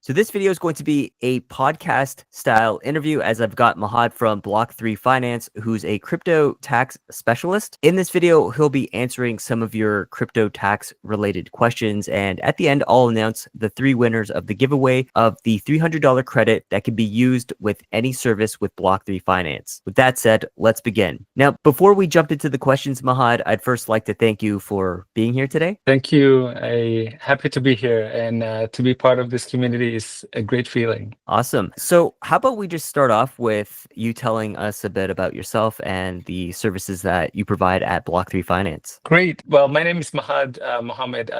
So this video is going to be a podcast style interview as I've got Mahad from Block3 Finance, who's a crypto tax specialist. In this video, he'll be answering some of your crypto tax related questions. And at the end, I'll announce the 3 winners of the giveaway of the $300 credit that can be used with any service with Block3 Finance. With that said, let's begin. Now, before we jump into the questions, Mahad, I'd first like to thank you for being here today. Thank you. I'm happy to be here, and to be part of this community is a great feeling. Awesome. So how about we just start off with you telling us a bit about yourself and the services that you provide at Block3 Finance? Great. Well, my name is Mahad Mohammed.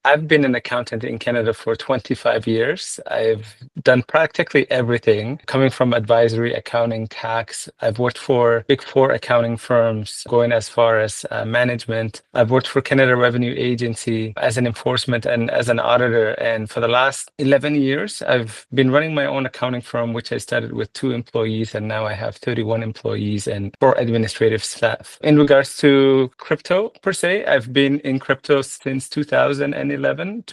I've been an accountant in Canada for 25 years. I've done practically everything, coming from advisory, accounting, tax. I've worked for Big Four accounting firms, going as far as management. I've worked for Canada Revenue Agency as an enforcement and as an auditor. And for the last 11 years, I've been running my own accounting firm, which I started with 2 employees, and now I have 31 employees and 4 administrative staff. In regards to crypto per se, I've been in crypto since 2011.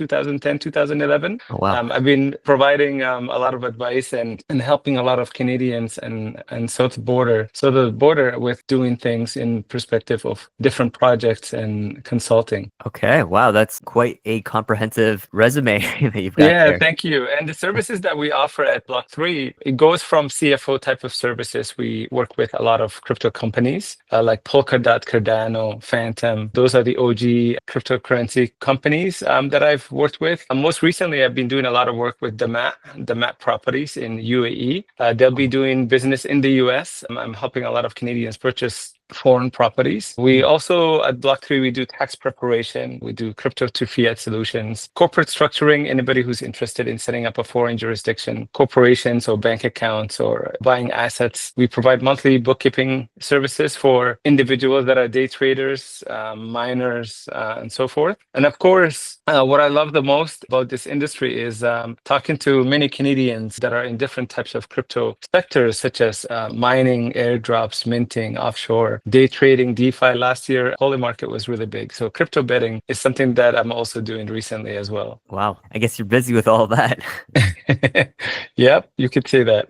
Oh, wow. I've been providing a lot of advice and helping a lot of Canadians and south the border with doing things in perspective of different projects and consulting. Okay. Wow. That's quite a comprehensive resume that you've got Yeah, there. thank you. And the services that we offer at Block3, it goes from CFO type of services. We work with a lot of crypto companies like Polkadot, Cardano, Phantom. Those are the OG cryptocurrency companies that I've worked with. Most recently, I've been doing a lot of work with the properties in UAE. They'll be doing business in the US. I'm helping a lot of Canadians purchase foreign properties. We also at Block3 we do tax preparation, we do crypto to fiat solutions, corporate structuring, anybody who's interested in setting up a foreign jurisdiction, corporations or bank accounts or buying assets. We provide monthly bookkeeping services for individuals that are day traders, miners, and so forth. And of course, what I love the most about this industry is talking to many Canadians that are in different types of crypto sectors, such as mining, airdrops, minting, offshore, day trading, DeFi. Last year, holy market was really big. So crypto betting is something that I'm also doing recently as well. Wow. I guess you're busy with all that. Yep, you could say that.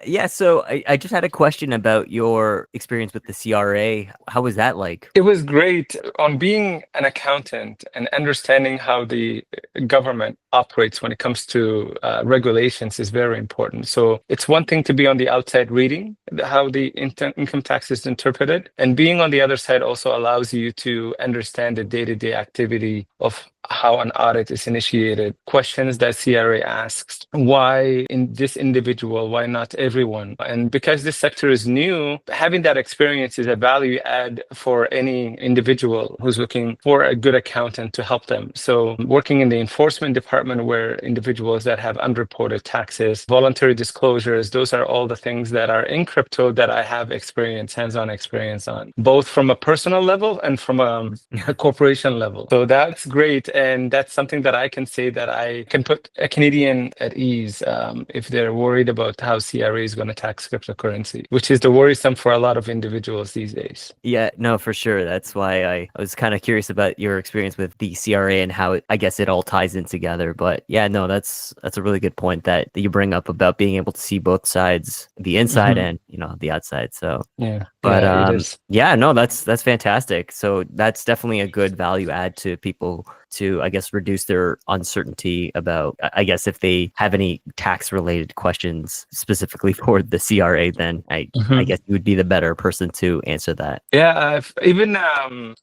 Yeah. So I just had a question about your experience with the CRA. How was that like? It was great. On being an accountant and understanding how the government operates when it comes to regulations is very important. So it's one thing to be on the outside reading how the income tax is interpreted, and being on the other side also allows you to understand the day-to-day activity of how an audit is initiated, questions that CRA asks, why in this individual, why not everyone? And because this sector is new, having that experience is a value add for any individual who's looking for a good accountant to help them. So working in the enforcement department where individuals that have unreported taxes, voluntary disclosures, those are all the things that are in crypto that I have experience, hands-on experience on, both from a personal level and from a corporation level. So that's great. And that's something that I can say that I can put a Canadian at ease if they're worried about how CRA is going to tax cryptocurrency, which is the worrisome for a lot of individuals these days. Yeah, no, for sure. That's why I was kind of curious about your experience with the CRA and how I guess it all ties in together. But yeah, no, that's a really good point that you bring up about being able to see both sides, the inside and the outside. So yeah, but it is. yeah, no, that's fantastic. So that's definitely a good value add to people to, I guess, reduce their uncertainty about, I guess, if they have any tax related questions specifically for the CRA, then I guess you would be the better person to answer that. Yeah, even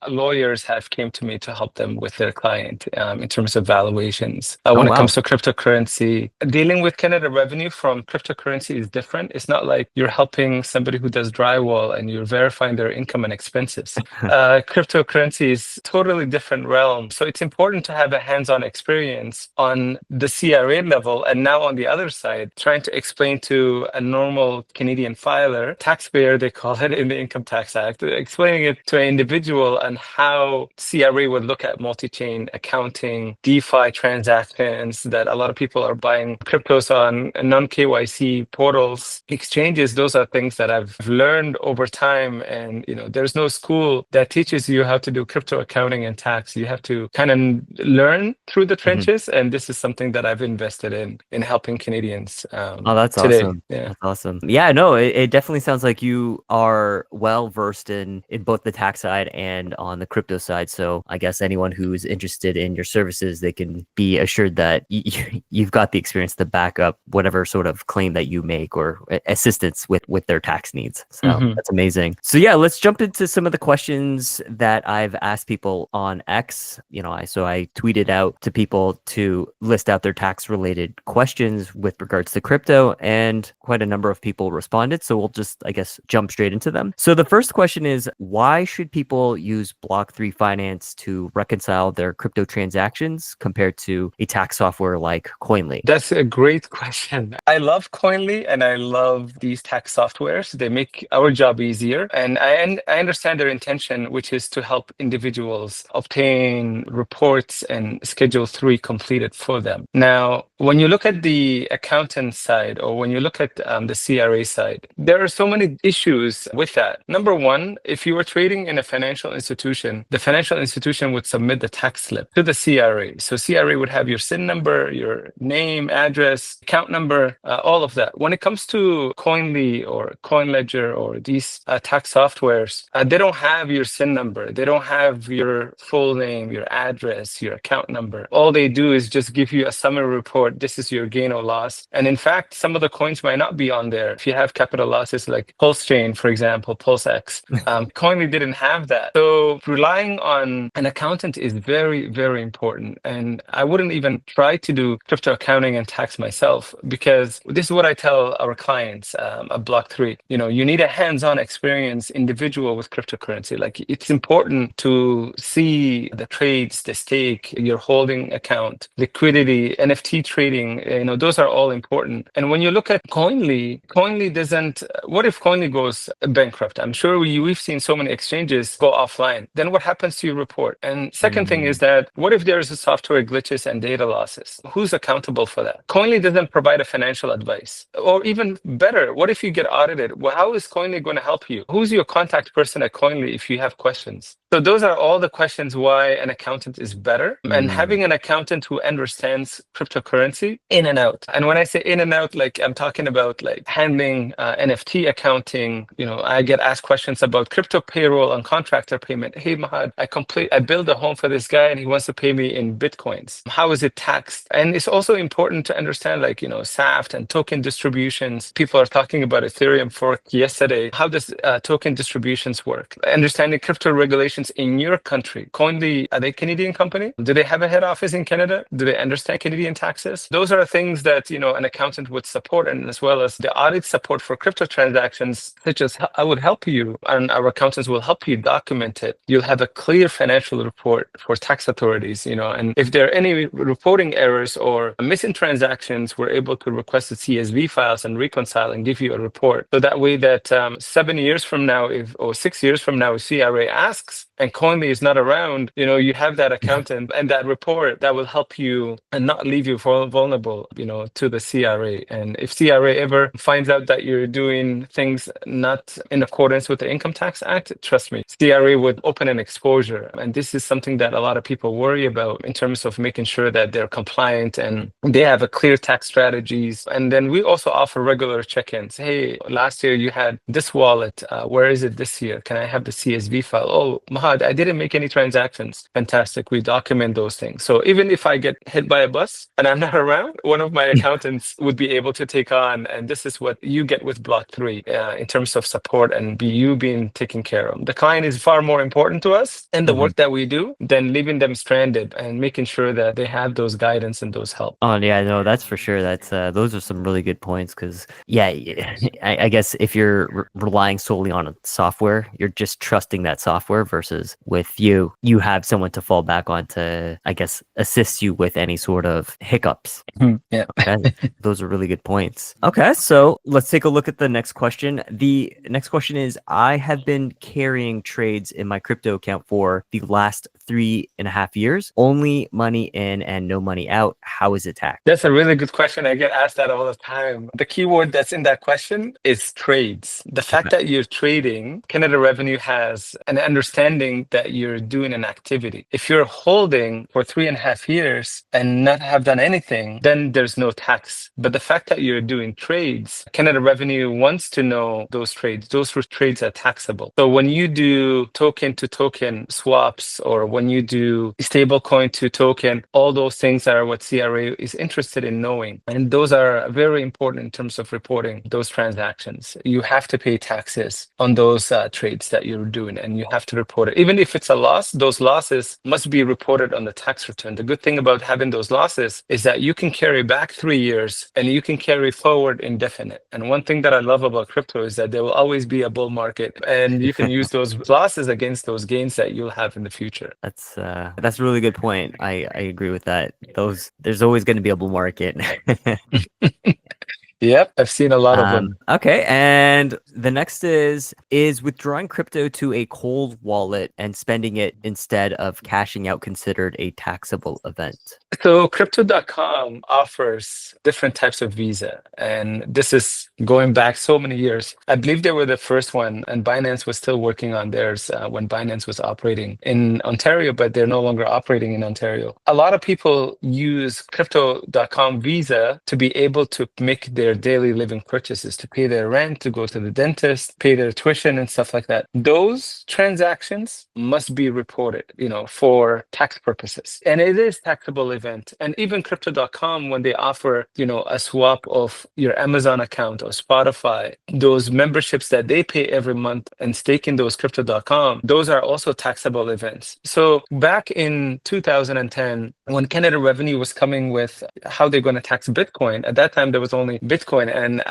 lawyers have came to me to help them with their client in terms of valuations. When it comes to cryptocurrency, dealing with Canada revenue from cryptocurrency is different. It's not like you're helping somebody who does drywall and you're verifying their income and expenses. Cryptocurrency is totally different realm. So it's important to have a hands-on experience on the CRA level, and now on the other side, trying to explain to a normal Canadian filer, taxpayer, they call it in the Income Tax Act, explaining it to an individual and how CRA would look at multi-chain accounting, DeFi transactions, that a lot of people are buying cryptos on non-KYC portals, exchanges. Those are things that I've learned over time. And, there's no school that teaches you how to do crypto accounting and tax. You have to kind of can learn through the Mhm. trenches, and this is something that I've invested in helping Canadians Oh, that's today. awesome. Yeah. That's awesome. Yeah, no, it definitely sounds like you are well versed in both the tax side and on the crypto side. So I guess anyone who's interested in your services, they can be assured that you've got the experience to back up whatever sort of claim that you make or assistance with their tax needs. So that's amazing. So yeah, let's jump into some of the questions that I've asked people on X. I tweeted out to people to list out their tax related questions with regards to crypto, and quite a number of people responded. So we'll just, I guess, jump straight into them. So the first question is, why should people use Block3 Finance to reconcile their crypto transactions compared to a tax software like Coinly? That's a great question. I love Coinly and I love these tax softwares. They make our job easier. And I understand their intention, which is to help individuals obtain reports and Schedule 3 completed for them. Now, when you look at the accountant side or when you look at the CRA side, there are so many issues with that. Number one, if you were trading in a financial institution, the financial institution would submit the tax slip to the CRA. So CRA would have your SIN number, your name, address, account number, all of that. When it comes to Coinly or CoinLedger or these tax softwares, they don't have your SIN number. They don't have your full name, your address, your account number. All they do is just give you a summary report. This is your gain or loss. And in fact, some of the coins might not be on there. If you have capital losses like Pulse Chain, for example, PulseX, Coinly didn't have that. So relying on an accountant is very, very important. And I wouldn't even try to do crypto accounting and tax myself, because this is what I tell our clients at Block3. You need a hands-on experience individual with cryptocurrency. Like, it's important to see the trades, the stake, your holding account, liquidity, NFT trading. Those are all important. And when you look at Coinly doesn't. What if Coinly goes bankrupt? I'm sure we've seen so many exchanges go offline. Then what happens to your report? And second thing is that, what if there's a software glitches and data losses? Who's accountable for that? Coinly doesn't provide a financial advice. Or even better, what if you get audited? Well, how is Coinly going to help you? Who's your contact person at Coinly if you have questions? So those are all the questions why an accountant is better. And having an accountant who understands cryptocurrency in and out. And when I say in and out, like, I'm talking about like handling NFT accounting. I get asked questions about crypto payroll and contractor payment. Hey, Mahad, I built a home for this guy and he wants to pay me in Bitcoins. How is it taxed? And it's also important to understand, like, SAFT and token distributions. People are talking about Ethereum fork yesterday. How does token distributions work? Understanding crypto regulations in your country. Coinly, are they a Canadian company? Do they have a head office in Canada? Do they understand Canadian taxes? Those are things that, an accountant would support, and as well as the audit support for crypto transactions, such as I would help you, and our accountants will help you document it. You'll have a clear financial report for tax authorities, and if there are any reporting errors or missing transactions, we're able to request the CSV files and reconcile and give you a report. So that way that 7 years from now, or 6 years from now, if CRA asks and Coinly is not around, you have that accountant and that report that will help you and not leave you vulnerable, to the CRA. And if CRA ever finds out that you're doing things not in accordance with the Income Tax Act, trust me, CRA would open an exposure. And this is something that a lot of people worry about in terms of making sure that they're compliant and they have a clear tax strategies. And then we also offer regular check-ins. Hey, last year you had this wallet. Where is it this year? Can I have the CSV file? Oh, Mahad, I didn't make any transactions. Fantastic. We document those things. So even if I get hit by a bus and I'm not around, one of my accountants would be able to take on. And this is what you get with Block3 in terms of support and you being taken care of. The client is far more important to us and the work that we do than leaving them stranded and making sure that they have those guidance and those help. Oh yeah, no, that's for sure. That's those are some really good points, because I guess if you're relying solely on a software, you're just trusting that software, versus with you have someone to fall back on to, I guess, assist you with any sort of hiccups. Yeah. Okay. Those are really good points. Okay, so let's take a look at the next question. The next question is, I have been carrying trades in my crypto account for the last 3.5 years, only money in and no money out. How is it taxed? That's a really good question. I get asked that all the time. The keyword that's in that question is trades. The fact that you're trading, Canada Revenue has an understanding that you're doing an activity. If you're holding for 3.5 years and not have done anything, then there's no tax. But the fact that you're doing trades, Canada Revenue wants to know those trades. Those trades are taxable. So when you do token to token swaps, or when you do stablecoin to token, all those things are what CRA is interested in knowing. And those are very important in terms of reporting those transactions. You have to pay taxes on those trades that you're doing, and you have to report it. Even if it's a loss, those losses must be reported on the tax return. The good thing about having those losses is that you can carry back 3 years and you can carry forward indefinite. And one thing that I love about crypto is that there will always be a bull market, and you can use those losses against those gains that you'll have in the future. That's a really good point. I agree with that. There's always going to be a bull market. Yep, I've seen a lot of them. Okay, and the next is withdrawing crypto to a cold wallet and spending it instead of cashing out considered a taxable event? So crypto.com offers different types of Visa, and this is going back so many years. I believe they were the first one, and Binance was still working on theirs when Binance was operating in Ontario, but they're no longer operating in Ontario. A lot of people use crypto.com Visa to be able to make their daily living purchases, to pay their rent, to go to the dentist, pay their tuition and stuff like that. Those transactions must be reported, for tax purposes. And it is taxable event. And even crypto.com, when they offer, a swap of your Amazon account or Spotify, those memberships that they pay every month and stake in those crypto.com, those are also taxable events. So back in 2010, when Canada Revenue was coming with how they're going to tax Bitcoin, at that time there was only Bitcoin, and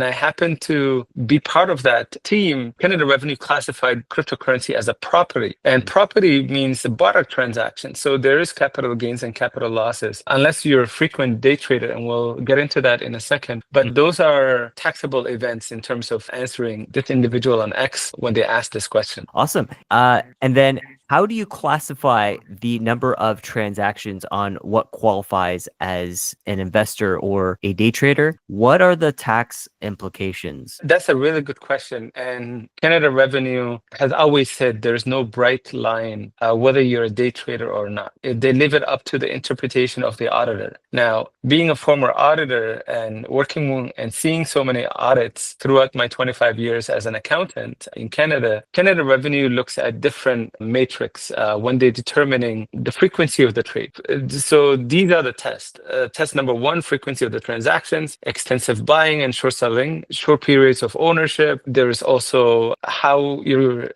I happened to be part of that team. Canada Revenue classified cryptocurrency as a property, and property means a barter transaction. So there is capital gains and capital losses, unless you're a frequent day trader, and we'll get into that in a second. But those are taxable events in terms of answering this individual on X when they asked this question. Awesome. And then how do you classify the number of transactions on what qualifies as an investor or a day trader? What are the tax implications? That's a really good question. And Canada Revenue has always said there's no bright line whether you're a day trader or not. They leave it up to the interpretation of the auditor. Now, being a former auditor and working and seeing so many audits throughout my 25 years as an accountant in Canada, Canada Revenue looks at different matrices when they're determining the frequency of the trade. So these are the tests. Test number one, frequency of the transactions, extensive buying and short selling, short periods of ownership. There is also how your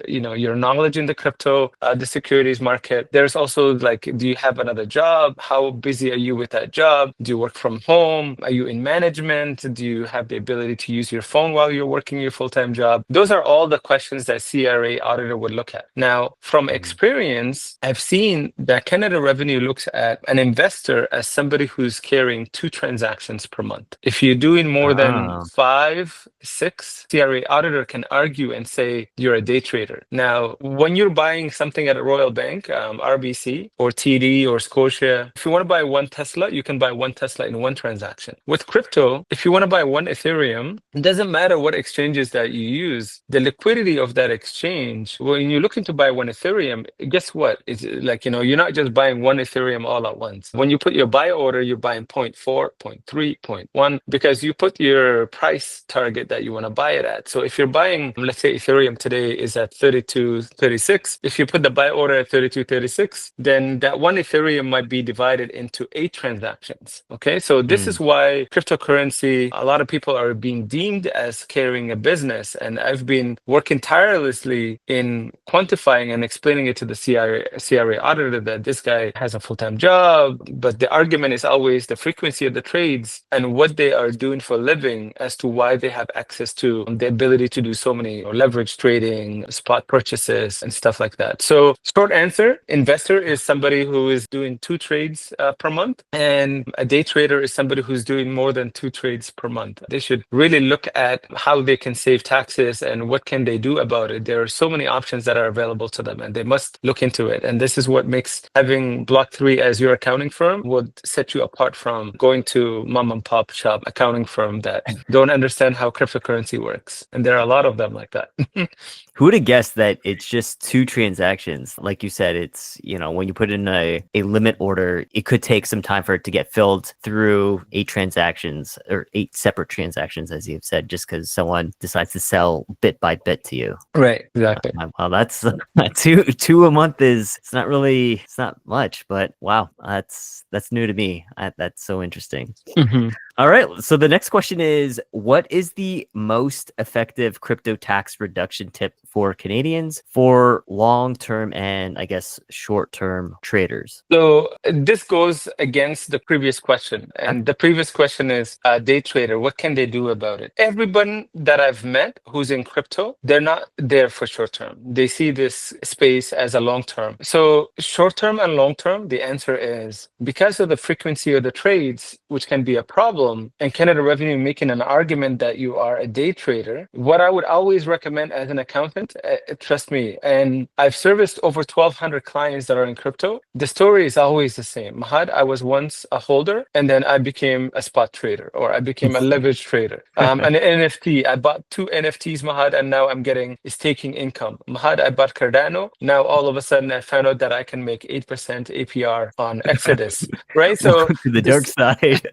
knowledge in the crypto, the securities market. There's also do you have another job? How busy are you with that job? Do you work from home? Are you in management? Do you have the ability to use your phone while you're working your full-time job? Those are all the questions that CRA auditor would look at. Now, from experience, I've seen that Canada Revenue looks at an investor as somebody who's carrying 2 transactions per month. If you're doing more than 5, 6, CRA auditor can argue and say you're a day trader. Now, when you're buying something at a Royal Bank, RBC or TD or Scotia, if you want to buy 1 Tesla, you can buy 1 Tesla in 1 transaction. With crypto, if you want to buy 1 Ethereum, it doesn't matter what exchanges that you use, the liquidity of that exchange, when you're looking to buy 1 Ethereum, guess what? It's you're not just buying 1 Ethereum all at once. When you put your buy order, you're buying 0.4, 0.3, 0.1, because you put your price target that you want to buy it at. So if you're buying, let's say Ethereum today is at 32.36, if you put the buy order at 32.36, then that 1 Ethereum might be divided into 8 transactions. Okay, so this is why cryptocurrency, a lot of people are being deemed as carrying a business, and I've been working tirelessly in quantifying and explaining it to the CRA auditor that this guy has a full-time job, but the argument is always the frequency of the trades and what they are doing for a living as to why they have access to the ability to do so many leverage trading, spot purchases, and stuff like that. So short answer, investor is somebody who is doing 2 trades per month, and a day trader is somebody who's doing more than 2 trades per month. They should really look at how they can save taxes and what can they do about it. There are so many options that are available to them, and they must must look into it. And this is what makes having Block3 as your accounting firm would set you apart from going to mom and pop shop accounting firm that don't understand how cryptocurrency works. And there are a lot of them like that. Who would have guessed that it's just 2 transactions? Like you said, it's, when you put in a limit order, it could take some time for it to get filled through 8 transactions or 8 separate transactions, as you've said, just because someone decides to sell bit by bit to you. Right, exactly. Well, that's two a month it's not much, but wow, that's new to me. That's so interesting. All right. So the next question is, what is the most effective crypto tax reduction tip for Canadians for long-term and I guess short-term traders? So this goes against the previous question. And the previous question is day trader, what can they do about it? Everyone that I've met who's in crypto, they're not there for short-term. They see this space as a long-term. So short-term and long-term, the answer is because of the frequency of the trades, which can be a problem, and Canada Revenue making an argument that you are a day trader, what I would always recommend as an accountant, trust me, and I've serviced over 1,200 clients that are in crypto. The story is always the same. Mahad, I was once a holder, and then I became a spot trader, or I became a leverage trader. An NFT, I bought 2 NFTs, Mahad, and now I'm getting staking income. Mahad, I bought Cardano. Now all of a sudden I found out that I can make 8% APR on Exodus, right? So to the dark side.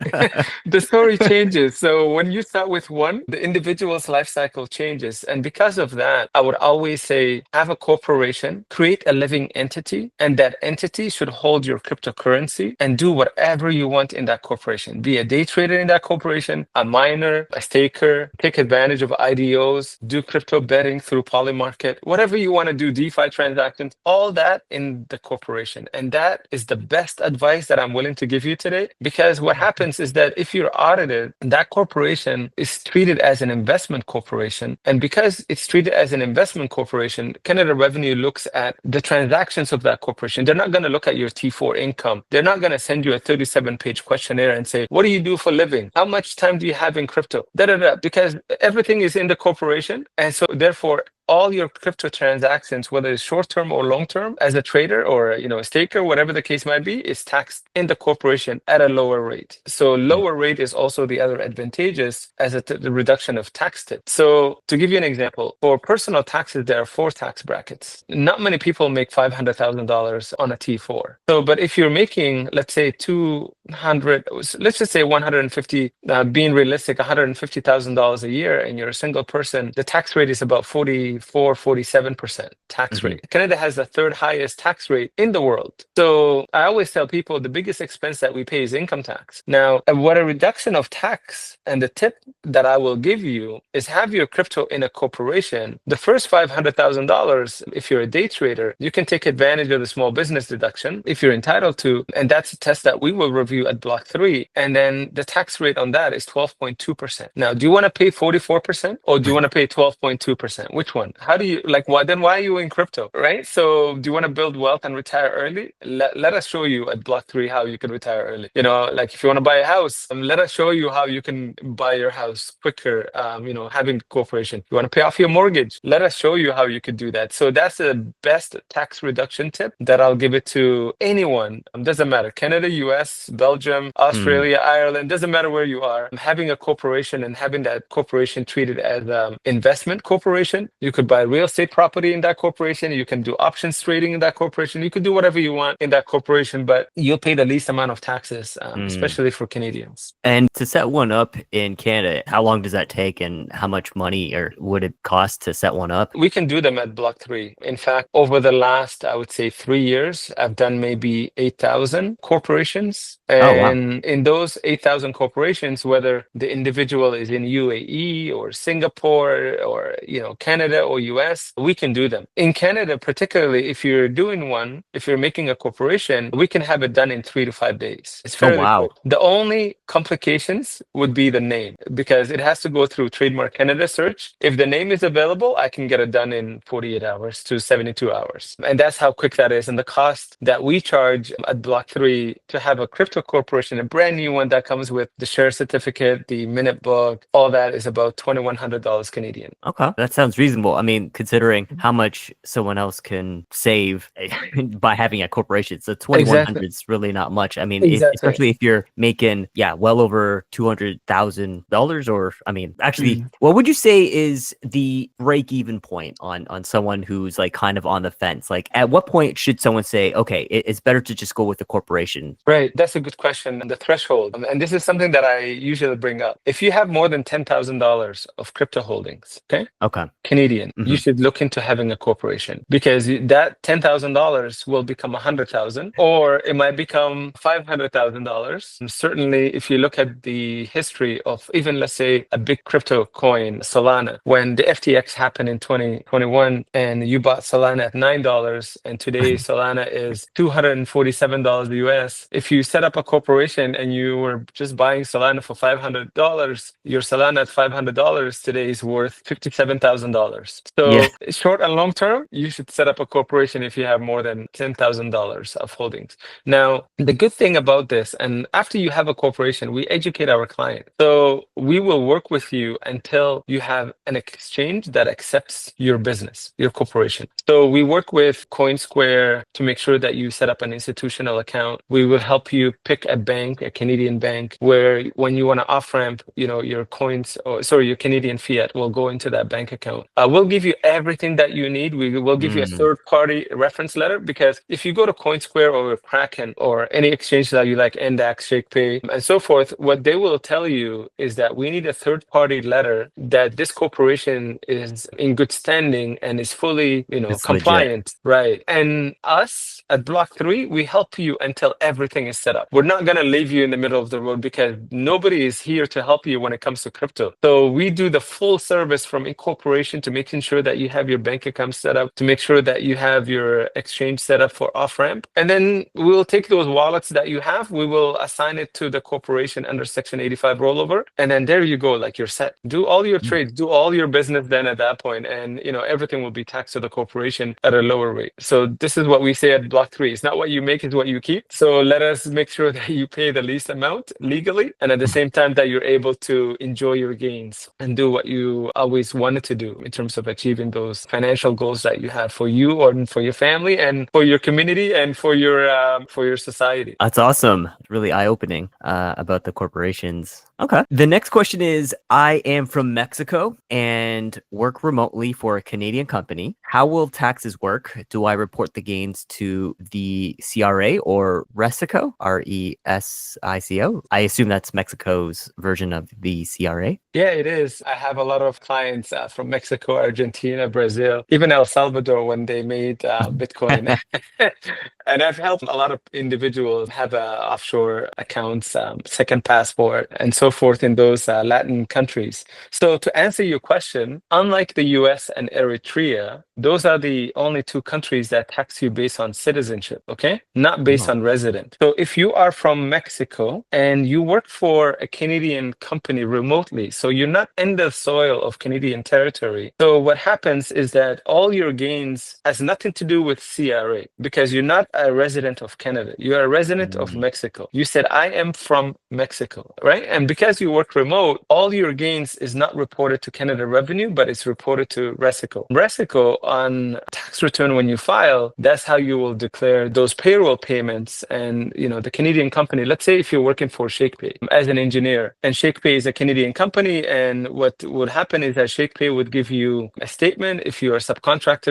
the story changes. So when you start with one, the individual's life cycle changes. And because of that, I would always say have a corporation, create a living entity, and that entity should hold your cryptocurrency and do whatever you want in that corporation. Be a day trader in that corporation, a miner, a staker, take advantage of IDOs, do crypto betting through Polymarket, whatever you want to do, DeFi transactions, all that in the corporation. And that is the best advice that I'm willing to give you today, because what happens is that if you're audited, that corporation is treated as an investment corporation. And because it's treated as an investment corporation, Canada Revenue looks at the transactions of that corporation. They're not going to look at your T4 income. They're not going to send you a 37-page questionnaire and say, what do you do for a living? How much time do you have in crypto? Because everything is in the corporation. And so therefore, all your crypto transactions, whether it's short-term or long-term, as a trader or a staker, whatever the case might be, is taxed in the corporation at a lower rate. So lower rate is also the other advantageous as the reduction of tax tip. So to give you an example, for personal taxes, there are 4 tax brackets. Not many people make $500,000 on a T4. So, but if you're making, let's say 200, let's just say 150, being realistic, $150,000 a year, and you're a single person, the tax rate is about 47% tax rate. Canada has the 3rd highest tax rate in the world. So I always tell people the biggest expense that we pay is income tax. Now, what a reduction of tax, and the tip that I will give you is have your crypto in a corporation. The first $500,000, if you're a day trader, you can take advantage of the small business deduction if you're entitled to. And that's a test that we will review at Block3. And then the tax rate on that is 12.2%. Now, do you want to pay 44% or do you want to pay 12.2%? Which one? How do you why are you in crypto, right? So do you want to build wealth and retire early? Let us show you at Block3 how you can retire early. Like if you want to buy a house, let us show you how you can buy your house quicker, having corporation. You want to pay off your mortgage, let us show you how you could do that. So that's the best tax reduction tip that I'll give it to anyone. Doesn't matter, Canada, US, Belgium, Australia, Ireland, doesn't matter where you are. Having a corporation and having that corporation treated as an investment corporation. You could buy real estate property in that corporation. You can do options trading in that corporation. You could do whatever you want in that corporation, but you'll pay the least amount of taxes, especially for Canadians. And to set one up in Canada, how long does that take, and how much money would it cost to set one up? We can do them at Block3. In fact, over the last, I would say 3 years, I've done maybe 8,000 corporations. And in those 8,000 corporations, whether the individual is in UAE or Singapore or Canada or US, we can do them. In Canada, particularly if you're doing one, if you're making a corporation, we can have it done in 3 to 5 days. It's fairly quick. The only complications would be the name, because it has to go through Trademark Canada search. If the name is available, I can get it done in 48 hours to 72 hours. And that's how quick that is. And the cost that we charge at Block3 to have a crypto corporation, a brand new one that comes with the share certificate, the minute book, all that is about $2,100 Canadian. Okay, that sounds reasonable. reasonable. I mean, considering how much someone else can save by having a corporation. So 2100 Exactly. is really not much. I mean, Exactly. especially if you're making, well over $200,000, or I mean, actually, Mhm. what would you say is the break even point on someone who's like kind of on the fence? Like, at what point should someone say, okay, it's better to just go with the corporation? Right. That's a good question. The threshold. And this is something that I usually bring up. If you have more than $10,000 of crypto holdings, okay, Okay. Canadian, you Hmm. should look into having a corporation, because that $10,000 will become 100,000, or it might become $500,000. And certainly, if you look at the history of even, let's say, a big crypto coin, Solana, when the FTX happened in 2021 and you bought Solana at $9, and today Solana is $247 US. If you set up a corporation and you were just buying Solana for $500, your Solana at $500 today is worth $57,000. Yeah. So short and long term, you should set up a corporation if you have more than $10,000 of holdings. Now, the good thing about this, and after you have a corporation, we educate our client. So we will work with you until you have an exchange that accepts your business, your corporation. So we work with CoinSquare to make sure that you set up an institutional account. We will help you pick a bank, a Canadian bank, where when you want to off-ramp, your coins, or sorry, your Canadian fiat will go into that bank account. We'll give you everything that you need. We will give you a third-party reference letter, because if you go to CoinSquare or Kraken or any exchange that you like, Ndax, ShakePay, and so forth, what they will tell you is that we need a third-party letter that this corporation is in good standing and is fully, It's legit. compliant, right? And us at Block3, we help you until everything is set up. We're not going to leave you in the middle of the road, because nobody is here to help you when it comes to crypto. So we do the full service, from incorporation to making sure that you have your bank account set up, to make sure that you have your exchange set up for off-ramp. And then we'll take those wallets that you have, we will assign it to the corporation under Section 85 rollover. And then there you go, like you're set. Do all your trades, do all your business then at that point, and everything will be taxed to the corporation at a lower rate. So this is what we say at Block3. It's not what you make, it's what you keep. So let us make sure that you pay the least amount legally, and at the same time that you're able to enjoy your gains and do what you always wanted to do in terms of achieving those financial goals that you have for you or for your family and for your community and for your society. That's awesome. Really eye-opening about the corporations. Okay. The next question is, I am from Mexico and work remotely for a Canadian company. How will taxes work? Do I report the gains to the CRA or RESICO? RESICO? I assume that's Mexico's version of the CRA. Yeah, it is. I have a lot of clients from Mexico, Argentina, Brazil, even El Salvador when they made Bitcoin. And I've helped a lot of individuals have offshore accounts, second passport, and so forth in those Latin countries. So to answer your question, unlike the US and Eritrea, those are the only two countries that tax you based on citizenship, okay? Not based Oh. on resident. So if you are from Mexico and you work for a Canadian company remotely, so you're not in the soil of Canadian territory. So what happens is that all your gains has nothing to do with CRA, because you're not a resident of Canada. You're a resident of Mexico. You said, I am from Mexico, right? And because you work remote, all your gains is not reported to Canada Revenue, but it's reported to RESICO. RESICO on tax return when you file, that's how you will declare those payroll payments. And the Canadian company, let's say if you're working for ShakePay as an engineer, and ShakePay is a Canadian company, and what would happen is that ShakePay would give you a statement if you're a subcontractor.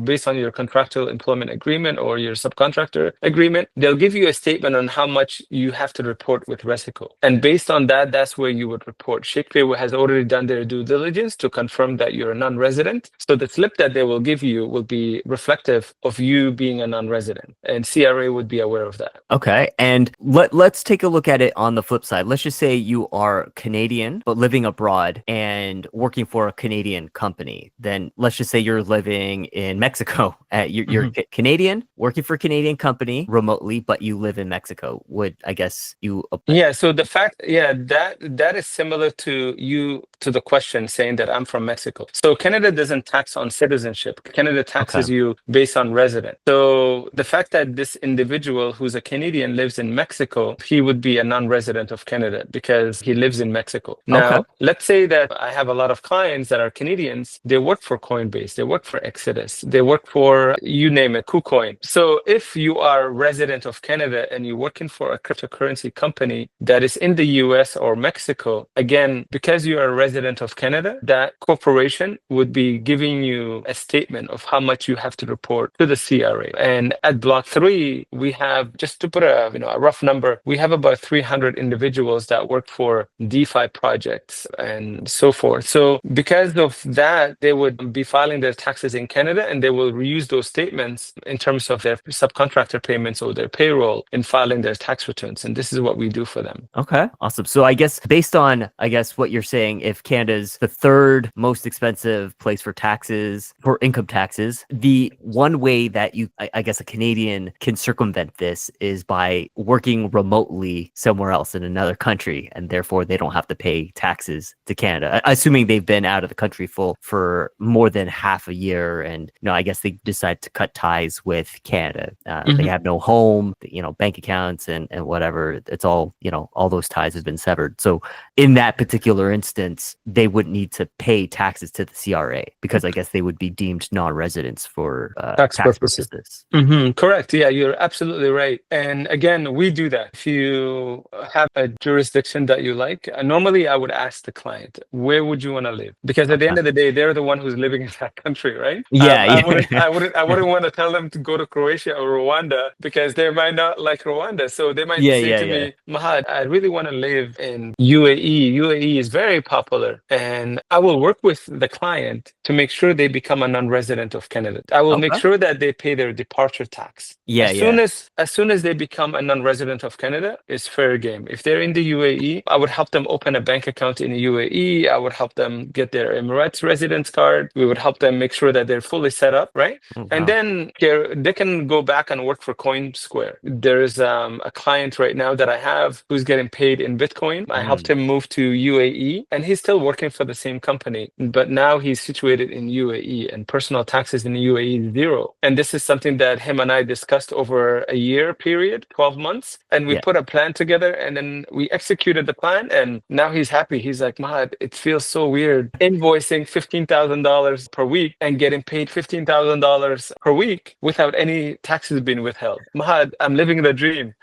Based on your contractual employment agreement or your subcontractor agreement, they'll give you a statement on how much you have to report with RESICO. And based on that, that's where you would report. ShakePay has already done their due diligence to confirm that you're a non-resident. So the slip that they will give you will be reflective of you being a non-resident, and CRA would be aware of that. Okay. And let's take a look at it on the flip side. Let's just say you are Canadian, but living abroad and working for a Canadian company. Then let's just say you're living in Mexico. You're Canadian, working for a Canadian company remotely, but you live in Mexico. Would, I guess, you... Yeah, so the fact, that is similar to the question saying that I'm from Mexico. So Canada doesn't tax on citizenship. citizenship. Canada taxes Okay. you based on resident. So the fact that this individual who's a Canadian lives in Mexico, he would be a non-resident of Canada because he lives in Mexico. Okay. Now, let's say that I have a lot of clients that are Canadians. They work for Coinbase, they work for Exodus, they work for, you name it, KuCoin. So if you are a resident of Canada and you're working for a cryptocurrency company that is in the US or Mexico, again, because you are a resident of Canada, that corporation would be giving you a statement of how much you have to report to the CRA. And at Block3, we have, just to put a rough number, we have about 300 individuals that work for DeFi projects and so forth. So because of that, they would be filing their taxes in Canada, and they will reuse those statements in terms of their subcontractor payments or their payroll in filing their tax returns. And this is what we do for them. Okay, awesome. So I guess based on, what you're saying, if Canada's the third most expensive place for taxes, for income taxes, the one way that I guess a Canadian can circumvent this is by working remotely somewhere else in another country, and therefore they don't have to pay taxes to Canada, assuming they've been out of the country for more than half a year, and I guess they decide to cut ties with Canada. They have no home, bank accounts and whatever. It's all, all those ties have been severed. So in that particular instance, they wouldn't need to pay taxes to the CRA because I guess they would be deemed non-residents for tax purposes. Correct. Yeah, you're absolutely right. And again, we do that. If you have a jurisdiction that you like, normally I would ask the client, where would you want to live? Because at the end of the day, they're the one who's living in that country, right? I wouldn't want to tell them to go to Croatia or Rwanda because they might not like Rwanda. So they might say to me, Mahad, I really want to live in UAE. UAE is very popular. And I will work with the client to make sure they become a non-resident of Canada. I will make sure that they pay their departure tax. As soon as they become a non-resident of Canada, it's fair game. If they're in the UAE, I would help them open a bank account in the UAE. I would help them get their Emirates residence card. We would help them make sure that they're fully set up, right? And then they can go back and work for CoinSquare. There's a client right now that I have who's getting paid in Bitcoin. I helped him move to UAE, and he's still working for the same company, but now he's situated in UAE, and personal taxes in the UAE is zero. And this is something that him and I discussed over a year period, 12 months, and we put a plan together, and then we executed the plan, and now he's happy. He's like, Mahad, it feels so weird invoicing $15,000 per week and getting paid $15,000 per week without any taxes being withheld. Mahad, I'm living the dream,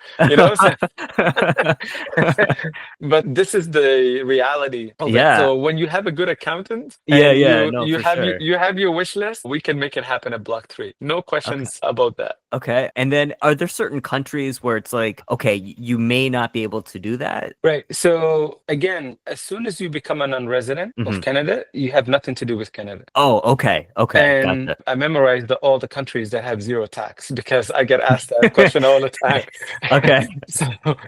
But this is the reality of it. So when you have a good accountant and you have your wish list, we can make it happen at Block3. No questions about that. Okay. And then are there certain countries where it's like, okay, you may not be able to do that? Right. So again, as soon as you become a non-resident of Canada, you have nothing to do with Canada. Oh, okay. And gotcha. I memorized all the countries that have zero tax because I get asked that question all the time.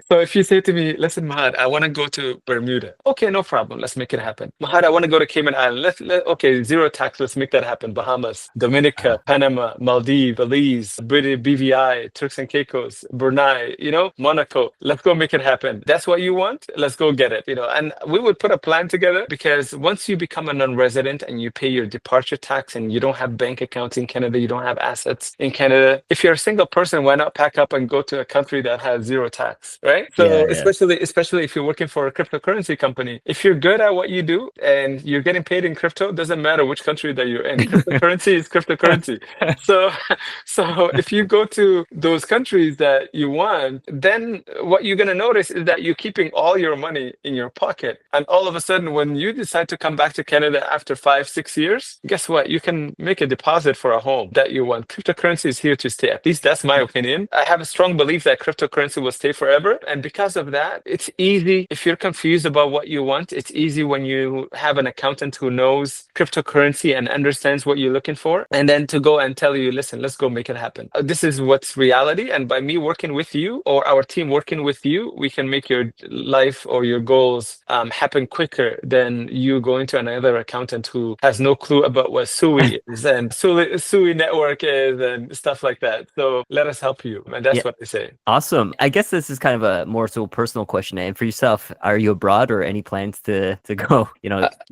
So if you say to me, listen, Mahad, I want to go to Bermuda. Okay, no problem. Let's make it happen. Mahad, I want to go to Cayman Island. Okay, zero tax. Let's make that happen. Bahamas, Dominica, Panama, Maldives, Belize, British BVI, Turks and Caicos, Brunei, Monaco. Let's go make it happen. That's what you want? Let's go get it. And we would put a plan together because once you become a non-resident and you pay your departure tax and you don't have bank accounts in Canada, you don't have assets in Canada. If you're a single person, why not pack up and go to a country that has zero tax, right? So especially if you're working for a cryptocurrency company, if you're good at what you do and you're getting paid in crypto, doesn't matter which country that you're in. Cryptocurrency is cryptocurrency. So if you go to those countries that you want, then what you're going to notice is that you're keeping all your money in your pocket. And all of a sudden, when you decide to come back to Canada after 5-6 years, guess what? You can make a deposit for a home that you want. Cryptocurrency is here to stay. At least that's my opinion. I have a strong belief that cryptocurrency will stay forever. And because of that, it's easy. If you're confused about what you want, it's easy when you have an accountant who knows cryptocurrency and understands what you're looking for. And then to go and tell you, listen, let's go make it happen. This is what's reality. And by me working with you or our team working with you, we can make your life or your goals happen quicker than you going to another accountant who has no clue about what SUI is and SUI network is and stuff like that. So let us help you. And that's what I say. Awesome. I guess this is kind of a more so personal question. And for yourself, are you abroad or any plans to go,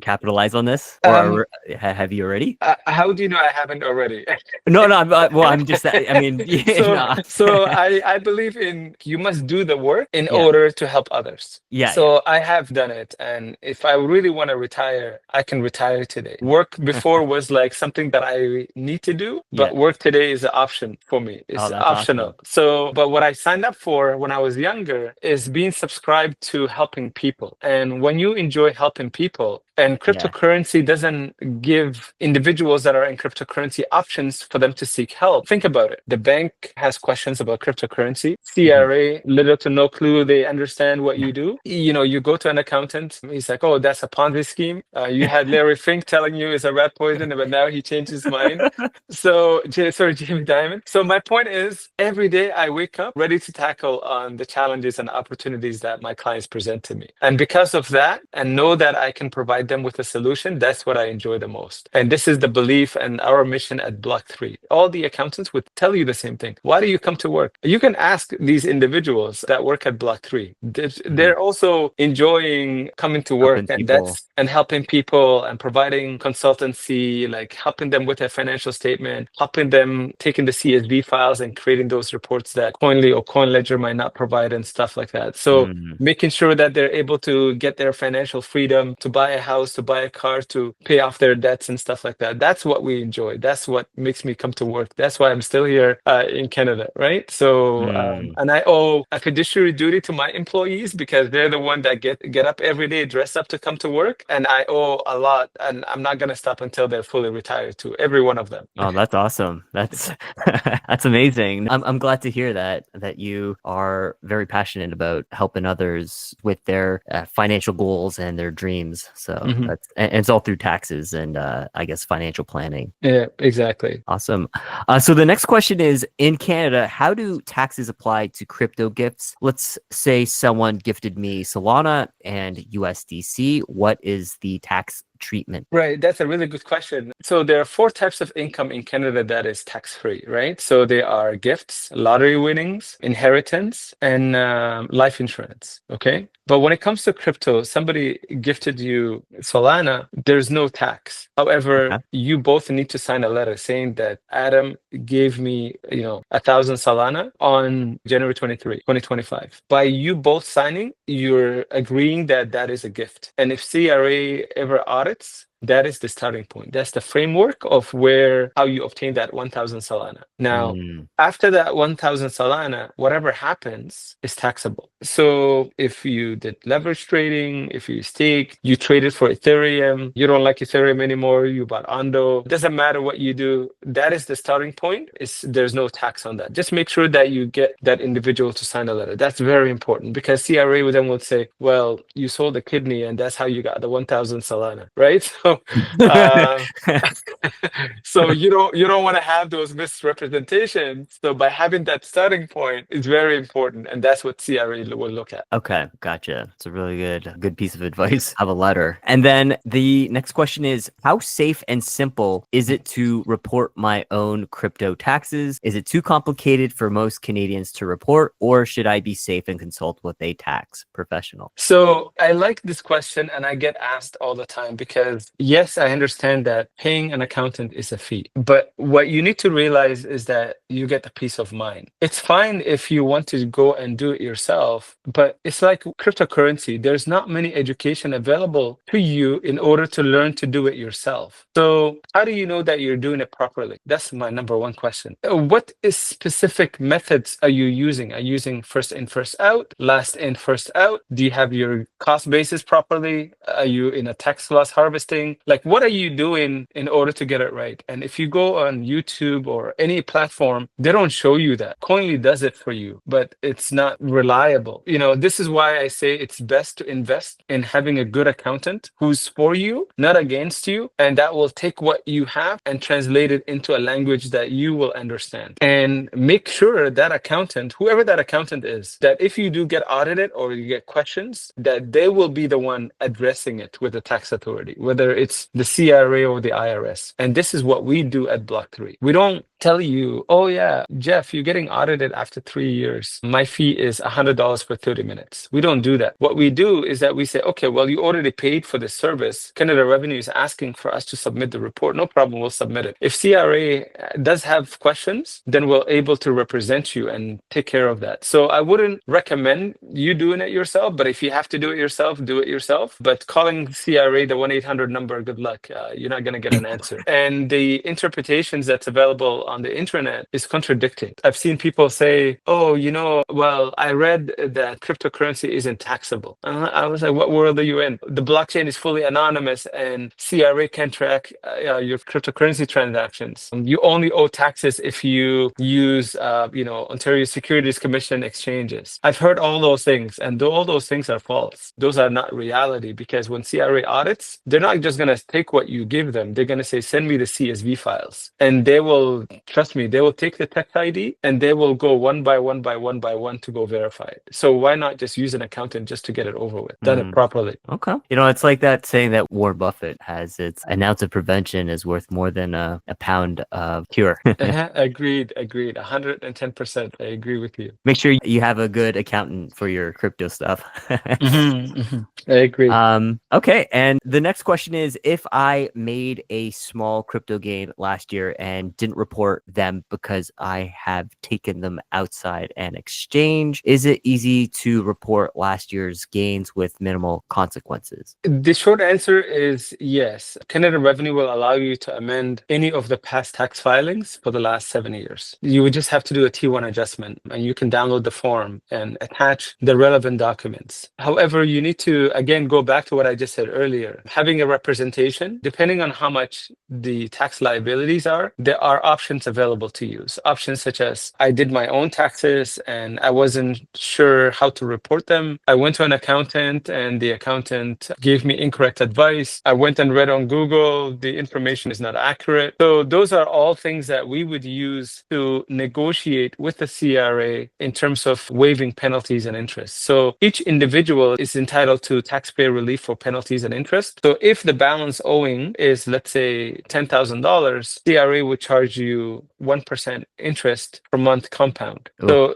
capitalize on this? Or have you already? How do you know I haven't already? No, no. Well, I'm just. I mean, So, no. I believe in you must do the work in Yeah. order to help others. Yeah. Yeah. So I have done it, and if I really want to retire, I can retire today. Work before was like something that I need to do, Yeah. but work today is an option for me. Oh, It's that's optional. awesome. So, but what I signed up for when I was younger is being subscribed to helping people. And when you enjoy helping people, and Yeah. cryptocurrency doesn't give individuals that are in cryptocurrency options for them to seek help. Think about it. The bank has questions about cryptocurrency. Hmm. CRA, little to no clue, they understand what you do. You know, you go to an accountant, he's like, oh, that's a Ponzi scheme. You had Larry Fink telling you it's a rat poison, but now he changed his mind. So, sorry, Jamie Dimon. So my point is, every day I wake up ready to tackle on the challenges and opportunities that my clients present to me. And because of that, and know that I can provide them with a solution, that's what I enjoy the most. And this is the belief and our mission at Block3. All the accountants would tell you the same thing. Why do you come to work? You can ask these individuals that work at Block3. They're also enjoying coming to work, Helping and people. helping people and providing consultancy, like helping them with their financial statement, helping them taking the CSV files and creating those reports that Coinly or CoinLedger might not provide and stuff like that. So Mm. making sure that they're able to get their financial freedom to buy a house, to buy a car, to pay off their debts and stuff like that. That's what we enjoy. That's what makes me come to work. That's why I'm still here in Canada, right? So, Mm. and I owe a fiduciary duty to my employees because they're the one that get up every day, dress up to come to work, and I owe a lot. And I'm not gonna stop until they're fully retired to every one of them. Oh, that's awesome. That's that's amazing. I'm glad to hear that you are very passionate about helping others with their financial goals and their dreams. So Mhm. that's and it's all through taxes and I guess financial planning. Yeah, exactly. Awesome. So the next question is, in Canada, how do taxes apply to crypto gifts? Let's say someone gifted me Solana and USDC. What is the tax treatment? Right, that's a really good question. So there are four types of income in Canada that is tax-free, right? So they are gifts, lottery winnings, inheritance, and life insurance. Okay. But when it comes to crypto, somebody gifted you Solana, there's no tax. However, Okay. you both need to sign a letter saying that Adam gave me, 1,000 Solana on January 23, 2025. By you both signing, you're agreeing that that is a gift. And if CRA ever audits, that is the starting point. That's the framework of how you obtain that 1,000 Solana. Now, Mm. after that 1,000 Solana, whatever happens is taxable. So if you did leverage trading, if you stake, you traded for Ethereum, you don't like Ethereum anymore, you bought Ondo, doesn't matter what you do, that is the starting point. There's no tax on that. Just make sure that you get that individual to sign a letter. That's very important because CRA then will say, well, you sold a kidney and that's how you got the 1,000 Solana, right? So uh, so you don't want to have those misrepresentations. So by having that starting point is very important, and that's what CRA will look at. Okay, gotcha. It's a really good piece of advice. Have a letter. And then the next question is, how safe and simple is it to report my own crypto taxes? Is it too complicated for most Canadians to report, or should I be safe and consult with a tax professional? So I like this question, and I get asked all the time because yes, I understand that paying an accountant is a fee, but what you need to realize is that you get the peace of mind. It's fine if you want to go and do it yourself, but it's like cryptocurrency. There's not many education available to you in order to learn to do it yourself. So how do you know that you're doing it properly? That's my number one question. What is specific methods are you using? Are you using first in, first out, last in, first out? Do you have your cost basis properly? Are you in a tax loss harvesting? Like, what are you doing in order to get it right? And if you go on YouTube or any platform, they don't show you that. Coinly does it for you, but it's not reliable. This is why I say it's best to invest in having a good accountant who's for you, not against you, and that will take what you have and translate it into a language that you will understand. And make sure that accountant, whoever that accountant is, that if you do get audited or you get questions, that they will be the one addressing it with the tax authority, whether it's the CRA or the IRS. And this is what we do at Block3. We don't tell you, oh yeah, Jeff, you're getting audited after 3 years. My fee is $100 for 30 minutes. We don't do that. What we do is that we say, okay, well, you already paid for the service. Canada Revenue is asking for us to submit the report. No problem, we'll submit it. If CRA does have questions, then we're able to represent you and take care of that. So I wouldn't recommend you doing it yourself, but if you have to do it yourself, do it yourself. But calling CRA the 1-800 number, good luck. You're not going to get an answer. And the interpretations that's available on the internet is contradicting. I've seen people say, oh, well, I read that cryptocurrency isn't taxable. I was like, what world are you in? The blockchain is fully anonymous and CRA can track your cryptocurrency transactions. You only owe taxes if you use, Ontario Securities Commission exchanges. I've heard all those things, and all those things are false. Those are not reality, because when CRA audits, they're not just going to take what you give them. They're going to say, send me the CSV files. And they will, trust me, they will take the text ID and they will go one by one to go verify it. So why not just use an accountant just to get it over with, done it properly? Okay. It's like that saying that Warren Buffett has, it's an ounce of prevention is worth more than a pound of cure. Agreed. 110%. I agree with you. Make sure you have a good accountant for your crypto stuff. I agree. Okay. And the next question is, if I made a small crypto gain last year and didn't report them because I have taken them outside an exchange, is it easy to report last year's gains with minimal consequences? The short answer is yes. Canada Revenue will allow you to amend any of the past tax filings for the last 7 years. You would just have to do a T1 adjustment, and you can download the form and attach the relevant documents. However, you need to, again, go back to what I just said earlier. Having a representation, depending on how much the tax liabilities are, there are options available to use. Options such as, I did my own taxes and I wasn't sure how to report them. I went to an accountant and the accountant gave me incorrect advice. I went and read on Google, the information is not accurate. So those are all things that we would use to negotiate with the CRA in terms of waiving penalties and interest. So each individual is entitled to taxpayer relief for penalties and interest. So if the balance owing is, let's say, $10,000, CRA would charge you 1% interest per month compound. Ooh. So,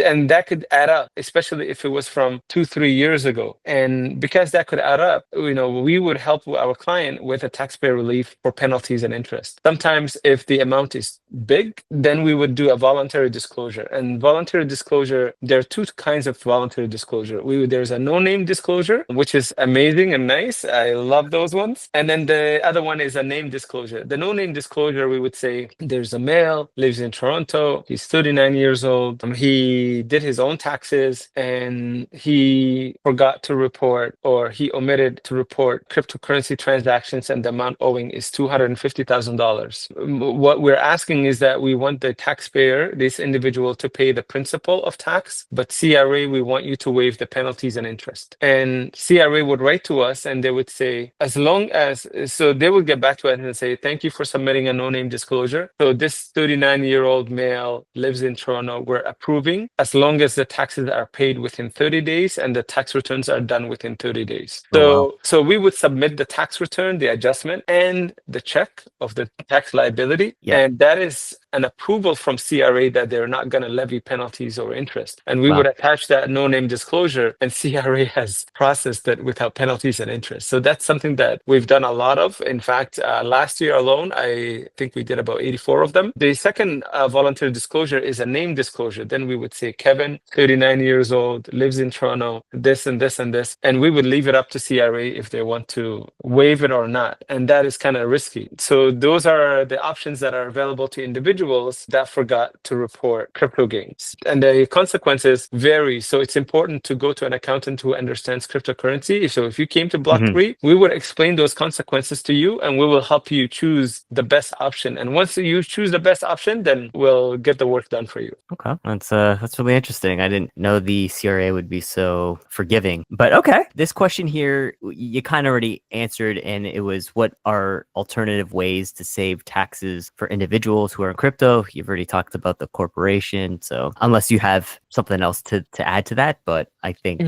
and that could add up, especially if it was from 2-3 years ago. And because that could add up, we would help our client with a taxpayer relief for penalties and interest. Sometimes if the amount is big, then we would do a voluntary disclosure. And voluntary disclosure, there are two kinds of voluntary disclosure. There's a no-name disclosure, which is amazing and nice. I love those ones. And then the other one is a name disclosure. The no-name disclosure, we would say there's a male, lives in Toronto, he's 39 years old, he did his own taxes and he forgot to report, or he omitted to report cryptocurrency transactions, and the amount owing is $250,000. What we're asking is that we want the taxpayer, this individual, to pay the principal of tax, but CRA, we want you to waive the penalties and interest. And CRA would write to us and they would say, so they would get back to us and say, thank you for submitting a no-name disclosure. So this 39-year-old male lives in Toronto, we're approving as long as the taxes are paid within 30 days and the tax returns are done within 30 days. So we would submit the tax return, the adjustment, and the check of the tax liability. Yeah. And that is an approval from CRA that they're not going to levy penalties or interest. And we would attach that no-name disclosure, and CRA has processed it without penalties and interest. So that's something that we've done a lot of. In fact, last year alone, I think we did about 84 of them. The second voluntary disclosure is a name disclosure. Then we would say, Kevin, 39 years old, lives in Toronto, this and this and this. And we would leave it up to CRA if they want to waive it or not. And that is kind of risky. So those are the options that are available to individuals that forgot to report crypto gains. And the consequences vary. So it's important to go to an accountant who understands cryptocurrency. So if you came to Block3, we would explain those consequences to you and we will help you choose the best option. And once you choose the best option, then we'll get the work done for you. Okay. That's really interesting. I didn't know the CRA would be so forgiving. But okay. This question here, you kind of already answered, and it was, what are alternative ways to save taxes for individuals who are in crypto? You've already talked about the corporation. So unless you have something else to add to that, but I think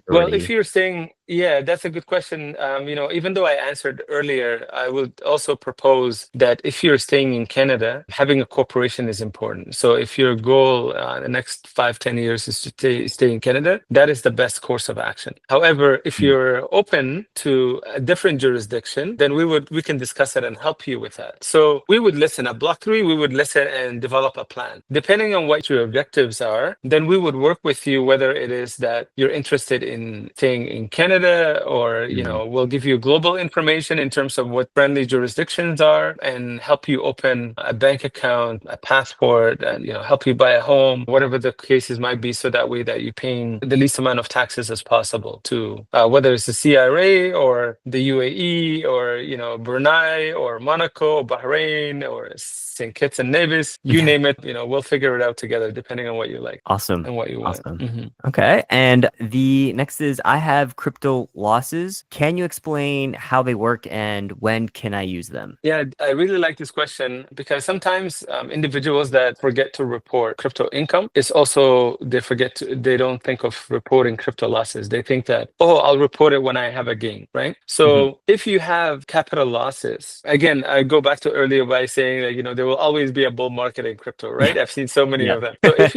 Well, if you're saying Yeah, that's a good question. Even though I answered earlier, I would also propose that if you're staying in Canada, having a corporation is important. So if your goal the next 5, 10 years is to stay in Canada, that is the best course of action. However, if Mm. you're open to a different jurisdiction, then we can discuss it and help you with that. So we would listen at Block 3, we would listen and develop a plan. Depending on what your objectives are, then we would work with you, whether it is that you're interested in staying in Canada, or Mm. we'll give you global information in terms of what friendly jurisdictions are, and help you open a bank account, a passport, and help you buy a home, whatever the cases might be, so that way that you're paying the least amount of taxes as possible to whether it's the CRA or the UAE or Brunei or Monaco or Bahrain or St. Kitts and Nevis, you name it. We'll figure it out together depending on what you like Awesome. and what you want. Awesome. Mhm. Okay. And the next is, I have crypto losses. Can you explain how they work and when can I use them? Yeah, I really like this question because sometimes individuals that forget to report crypto income, it's also they don't think of reporting crypto losses. They think that, oh, I'll report it when I have a gain, right? Mhm. So if you have capital losses, again, I go back to earlier by saying that, there will always be a bull market in crypto, right? I've seen so many Yeah. of them. So if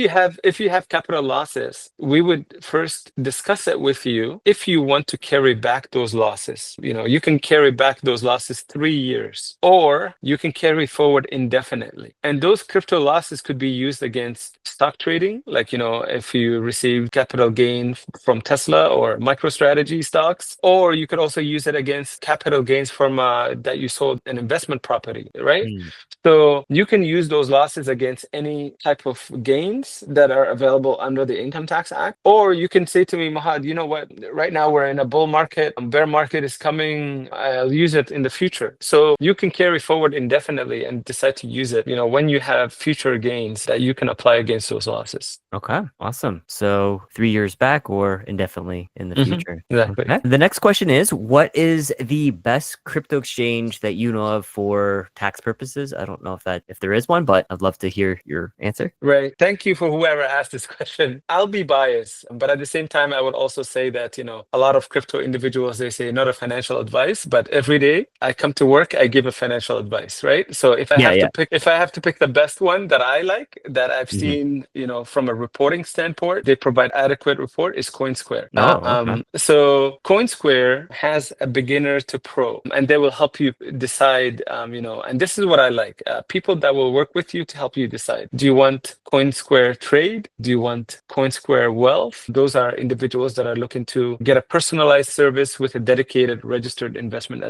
you have capital losses, we would first discuss it with you if you want to carry back those losses. You can carry back those losses 3 years, or you can carry forward indefinitely. And those crypto losses could be used against stock trading, like, if you receive capital gain from Tesla or MicroStrategy stocks, or you could also use it against capital gains from that you sold an investment property, right? Mm. So you can use those losses against any type of gains that are available under the Income Tax Act. Or you can say to me, Mahad, you know what? Right now we're in a bull market, bear market is coming. I'll use it in the future. So you can carry forward indefinitely and decide to use it, when you have future gains that you can apply against those losses. Okay, awesome. So 3 years back or indefinitely in the future. Exactly. Okay. The next question is, what is the best crypto exchange that you know of for tax purposes? I don't know if there is one, but I'd love to hear your answer. Right. Thank you for whoever asked this question. I'll be biased, but at the same time, I would also say that, a lot of crypto individuals, they say not a financial advice, but every day I come to work, I give a financial advice, right? So if I Yeah, have yeah. to pick the best one that I like, that I've Mhm. seen, from a reporting standpoint, they provide adequate report, is CoinSquare. Oh, okay. So CoinSquare has a beginner to pro, and they will help you decide, and this is what I like, people that will work with you to help you decide. Do you want CoinSquare Trade? Do you want CoinSquare Wealth? Those are individuals that are looking to get a personalized service with a dedicated registered investment,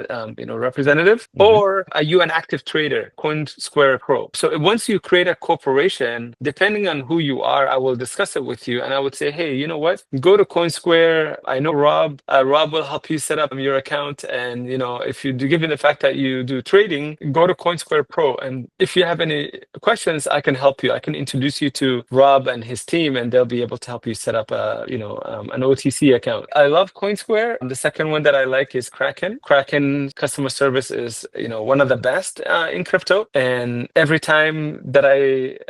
representative. Mhm. Or are you an active trader? CoinSquare Pro. So once you create a corporation, depending on who you are, I will discuss it with you, and I would say, hey, you know what? Go to CoinSquare. I know Rob. Rob will help you set up your account, and if you do, given the fact that you do trading, go to CoinSquare Pro. And if you have any questions, I can help you. I can introduce you to Rob and his team, and they'll be able to help you set up an OTC account. I love CoinSquare. The second one that I like is Kraken. Kraken customer service is one of the best in crypto. And every time that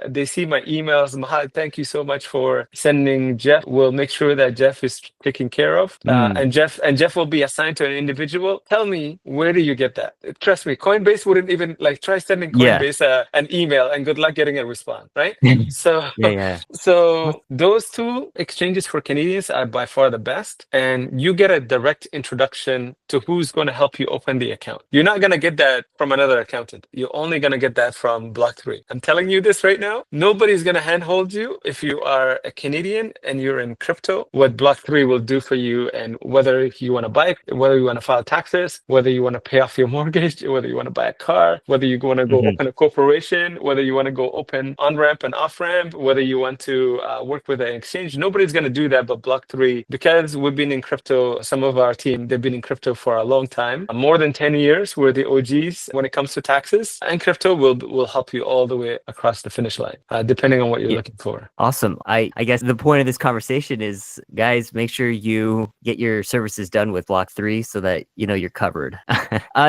they see my emails, Mahad, thank you so much for sending Jeff. We'll make sure that Jeff is taken care of. Mm. And Jeff will be assigned to an individual. Tell me, where do you get that? Trust me, Coinbase wouldn't even try sending Yeah. Coinbase an email, and good luck getting a response, right? So, Yeah, yeah. so those two exchanges for Canadians are by far the best, and you get a direct introduction to who's going to help you open the account. You're not going to get that from another accountant. You're only going to get that from Block3. I'm telling you this right now. Nobody's going to handhold you if you are a Canadian and you're in crypto. What Block3 will do for you, and whether you want to buy, whether you want to file taxes, whether you want to pay off your mortgage, whether you want to buy a car, whether you want to go Mhm. open a corporation, whether you want to go open on-ramp and off-ramp, whether you want to work with an exchange. Nobody's going to do that but Block3, because we've been in crypto. Some of our team, they've been in crypto for a long time, more than 10 years. We're the OGs when it comes to taxes, and crypto will help you all the way across the finish line, depending on what you're Yeah. looking for. Awesome. I guess the point of this conversation is, guys, make sure you get your services done with Block3 so that you're covered.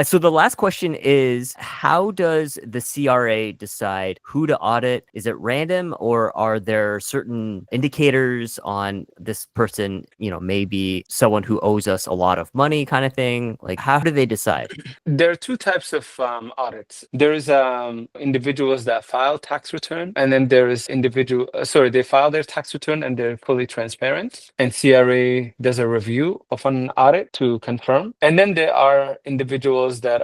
So the last question is, how does the CRA decide who to audit? Is it random, or are there certain indicators on this person, maybe someone who owes us a lot of money kind of thing? Like, how do they decide? There are two types of audits. There is individuals that file tax return, and then there is they file their tax return and they're fully transparent. And CRA does a review of an audit to confirm. And then there are individuals that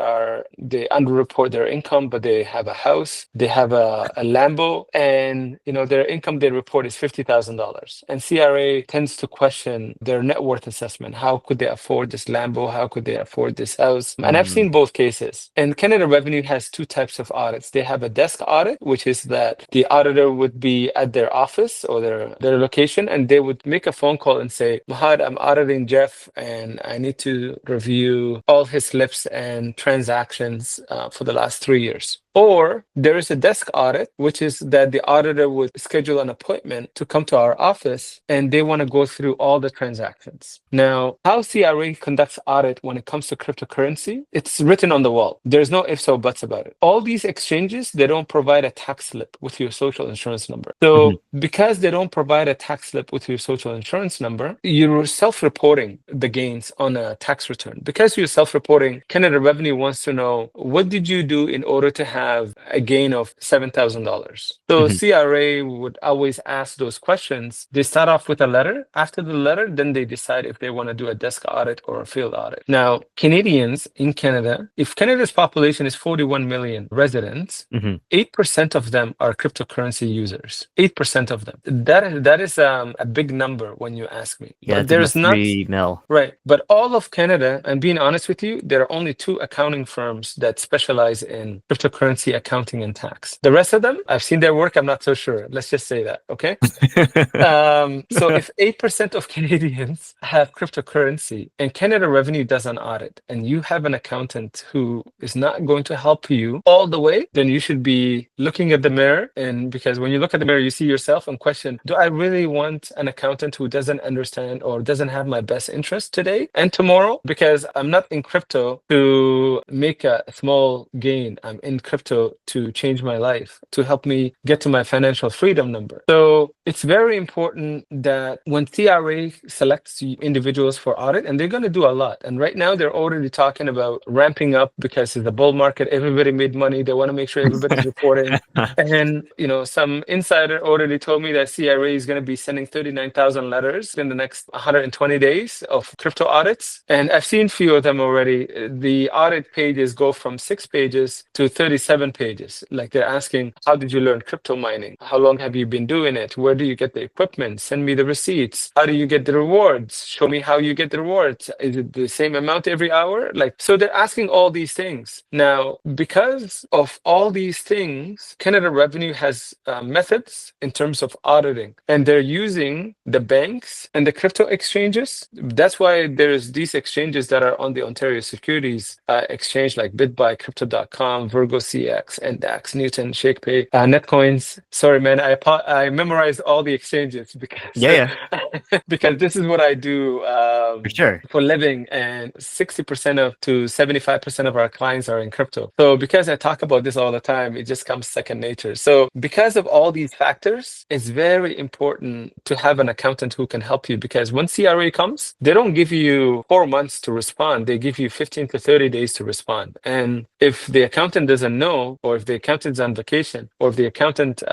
they underreport their income, but they have a house, they have a Lambo, and their income they report is $50,000. And CRA tends to question their net worth assessment. How could they afford this Lambo? How could they afford this house? And I've seen both cases. And Canada Revenue has two types of audits. They have a desk audit, which is that the auditor would be at their office or their location, and they would make a phone call and say, Mahad, I'm auditing Jeff, and I need to review all his slips and transactions for the last 3 years. Or there is a desk audit, which is that the auditor would schedule an appointment to come to our office and they want to go through all the transactions. Now, how CRA conducts audit when it comes to cryptocurrency, it's written on the wall. There's no ifs or buts about it. All these exchanges, they don't provide a tax slip with your social insurance number. So because they don't provide a tax slip with your social insurance number, you're self-reporting the gains on a tax return. Because you're self-reporting, Canada Revenue wants to know, what did you do in order to have a gain of $7,000? So CRA would always ask those questions. They start off with a letter. After the letter, then they decide if they want to do a desk audit or a field audit. Now, Canadians in Canada, if Canada's population is 41 million residents, 8% of them are cryptocurrency users. 8% of them. That is a big number when you ask me. Yeah, But there's not 3 mil. Right. But all of Canada, and being honest with you, there are only 2 accounting firms that specialize in cryptocurrency accounting and tax. The rest of them, I've seen their work. I'm not so sure. Let's just say that. Okay. So if 8% of Canadians have cryptocurrency and Canada Revenue does an audit, and you have an accountant who is not going to help you all the way, then you should be looking at the mirror. And because when you look at the mirror, you see yourself and question, do I really want an accountant who doesn't understand or doesn't have my best interest today and tomorrow? Because I'm not in crypto to make a small gain. I'm in crypto to change my life, to help me get to my financial freedom number. So it's very important that when CRA selects individuals for audit, and they're going to do a lot. And right now they're already talking about ramping up because it's the bull market. Everybody made money. They want to make sure everybody's reporting. And, some insider already told me that CRA is going to be sending 39,000 letters in the next 120 days of crypto audits. And I've seen few of them already. The audit pages go from 6 pages to 37 pages. Like they're asking, how did you learn crypto mining? How long have you been doing it? Where do you get the equipment? Send me the receipts. How do you get the rewards? Show me how you get the rewards. Is it the same amount every hour? So they're asking all these things. Now, because of all these things, Canada Revenue has methods in terms of auditing, and they're using the banks and the crypto exchanges. That's why there's these exchanges that are on the Ontario Securities Exchange, like BitBuy, Crypto.com, Virgo CX, Ndax, Newton, ShakePay, Netcoins. Sorry, man, I memorized all the exchanges because because this is what I do For sure. for a living, and 60% to 75% of our clients are in crypto. So because I talk about this all the time, it just comes second nature. So because of all these factors, it's very important to have an accountant who can help you, because when CRA comes, they don't give you 4 months to respond. They give you 15 to 30 days to respond. And if the accountant doesn't know, or if the accountant's on vacation, or if the accountant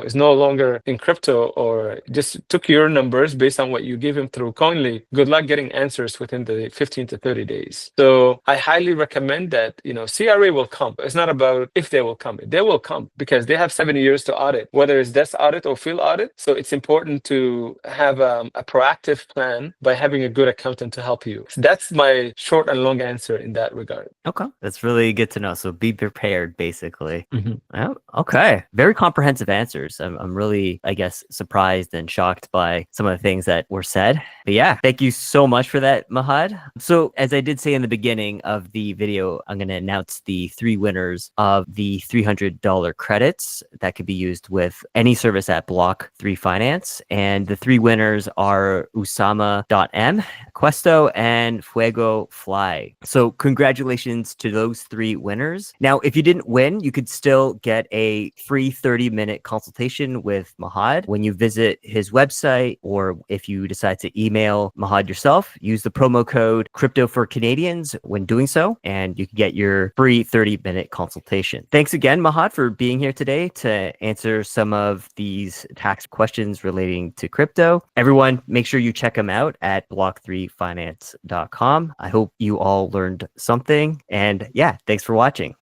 is no longer in crypto, or just took your numbers based on what you give him through Coinly, good luck getting answers within the 15 to 30 days. So I highly recommend that, CRA will come. It's not about if they will come. They will come because they have 7 years to audit, whether it's desk audit or field audit. So it's important to have a proactive plan by having a good accountant to help you. So that's my short and long answer in that regard. Okay. That's really good to know. So be prepared, basically. Oh, okay. Very comprehensive answers. I'm really, I guess, surprised and shocked by some of the things that were said. But yeah, thank you so much for that, Mahad. So as I did say in the beginning of the video, I'm going to announce the 3 winners of the $300 credits that could be used with any service at Block3 Finance. And the 3 winners are Usama.m, Questo, and Fuego Fly. So congratulations to those 3 winners. Now, if you didn't didn't win, you could still get a free 30-minute consultation with Mahad when you visit his website, or if you decide to email Mahad yourself, use the promo code Crypto for Canadians when doing so, and you can get your free 30-minute consultation. Thanks again, Mahad, for being here today to answer some of these tax questions relating to crypto. Everyone, make sure you check him out at block3finance.com. I hope you all learned something. And yeah, thanks for watching.